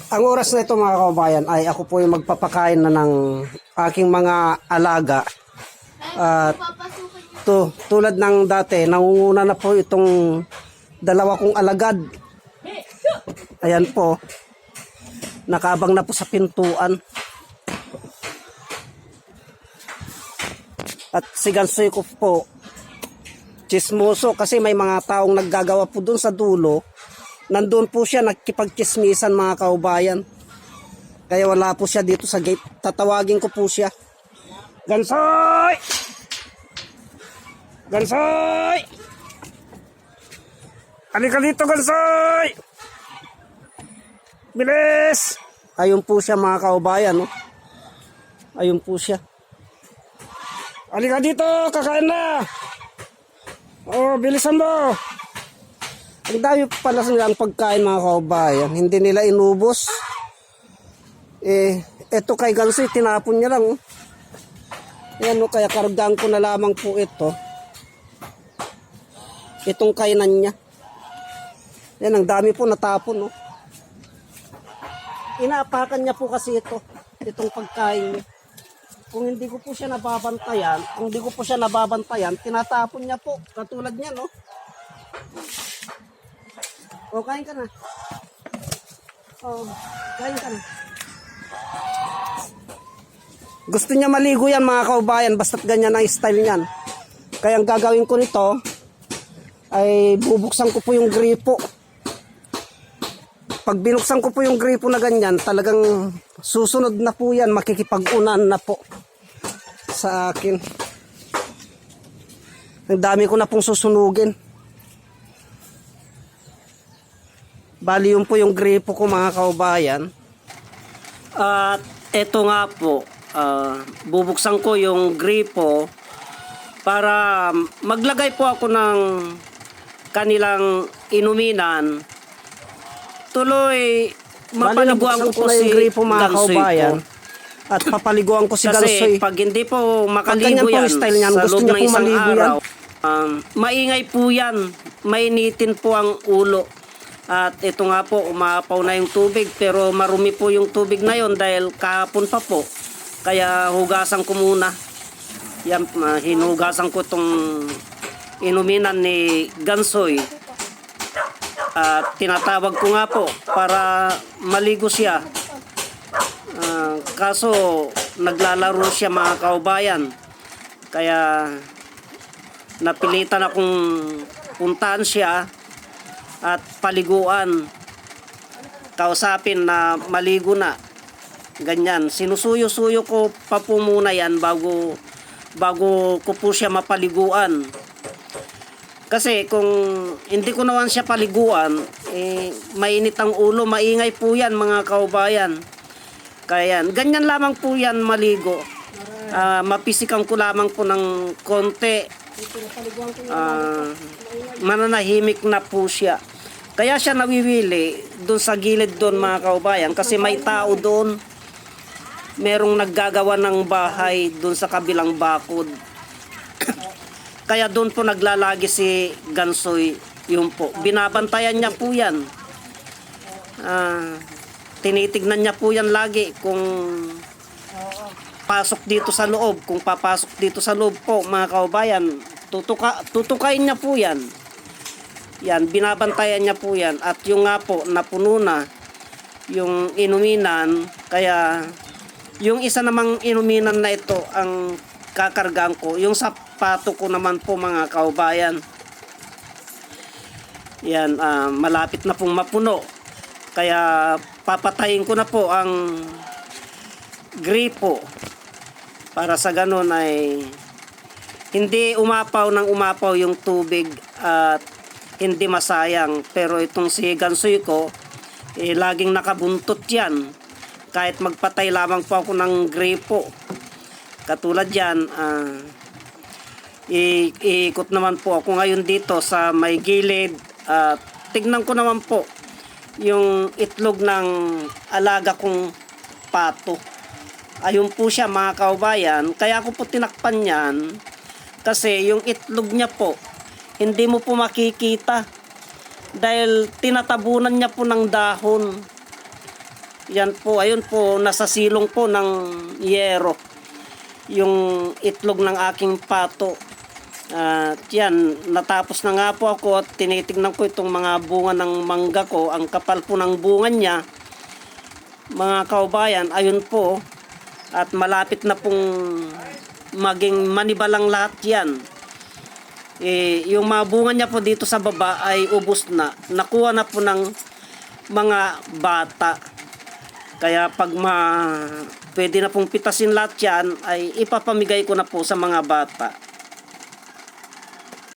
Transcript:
Ang oras na ito mga kababayan ay ako po yung magpapakain na ng aking mga alaga. At tulad ng dati, nangunguna na po itong dalawa kong alagad. Ayan po. Nakabang na po sa pintuan. At si Gansoy ko po, chismoso kasi may mga taong naggagawa po dun sa dulo. Nandun po siya nagkipagchismisan mga kaubayan. Kaya wala po siya dito sa gate. Tatawagin ko po siya. Gansoy! Gansoy! Halika dito, Gansoy! Bilis! Ayun po siya mga kaubayan. No? Ayun po siya. Halika dito, kakain na! Oh, bilisan mo! Ang dami pala silang pagkain mga kaubayan. Hindi nila inubos. Eto kay Gansoy, tinapon niya lang. Oh. Yan o, kaya kargaan ko na lamang po ito. Itong kainan niya. Yan, ang dami po natapon. Oh. Inaapakan niya po kasi ito. Itong pagkain niya. Kung hindi ko po siya nababantayan, tinatapon niya po. Katulad niya, no? O, kain ka na. O, kain ka na. Gusto niya maligo yan mga kaubayan, basta't ganyan ang style niyan. Kaya ang gagawin ko nito, ay bubuksan ko po yung gripo. Pag binuksan ko po yung gripo na ganyan, talagang susunod na po yan, makikipag-unan na po sa akin. Ang dami ko na pong susunugin. Bali yun po yung gripo ko mga kaubayan. At eto nga po, bubuksan ko yung gripo para maglagay po ako ng kanilang inuminan. Tuloy mapaliguan ko po si gripo mga Gansoy kaubayan. ko. At papaliguan ko si Kasi Gansoy. pag hindi po makaligo Pag ganyan po yan ang style niyan, sa gusto loob niya ng pong isang maligo yan. araw, maingay po yan. Mainitin po ang ulo. At ito nga po, umapaw na yung tubig pero marumi po yung tubig na yon dahil kahapon pa po. Kaya hugasan ko muna. Yan, hinugasan ko itong inuminan ni Gansoy. At tinatawag ko nga po para maligo siya. Kaso naglalaro siya mga kaubayan. Kaya napilitan akong puntahan siya at paliguan. Kausapin na maligo na. Ganyan. Sinusuyo-suyo ko pa po muna yan bago ko po siya mapaliguan. Kasi kung hindi ko naman siya paliguan, mainit ang ulo, maingay po yan mga kaubayan. Kaya ganyan lamang po yan maligo. Mapisikan ko lamang po ng konti. Mananahimik na po siya. Kaya siya nawiwili doon sa gilid doon mga kaubayan kasi may tao doon. Merong naggagawa ng bahay doon sa kabilang bakod. Kaya doon po naglalagi si Gansoy. Yun po. Binabantayan niya po yan. Tinitignan niya po yan lagi kung pasok dito sa loob. Kung papasok dito sa loob po mga kaubayan, tutukain niya po yan. Yan, binabantayan niya po yan. At yung nga po, napuno na yung inuminan. Kaya yung isa namang inuminan na ito ang kakargaan ko. Yung sapato ko naman po mga kaubayan. Yan, malapit na pong mapuno. Kaya papatayin ko na po ang gripo. Para sa ganun ay hindi umapaw ng umapaw yung tubig at hindi masayang. Pero itong si Gansoy ko, laging nakabuntot yan. Kahit magpatay lamang po ako ng gripo. Katulad yan, iikot naman po ako ngayon dito sa may gilid. Tignan ko naman po yung itlog ng alaga kong pato. Ayun po siya mga kaubayan. Kaya ako po tinakpan yan kasi yung itlog niya po hindi mo po makikita dahil tinatabunan niya po ng dahon. Yan po, ayun po, nasa silong po ng yero. Yung itlog ng aking pato. At yan, natapos na nga po ako at tinitignan ko itong mga bunga ng mangga ko. Ang kapal po ng bunga niya, mga kaubayan, ayun po. At malapit na pong maging manibalang lahat yan. Yung mga bunga niya po dito sa baba ay ubos na. Nakuha na po ng mga bata. Kaya pag pwede na pong pitasin lahat yan, ay ipapamigay ko na po sa mga bata.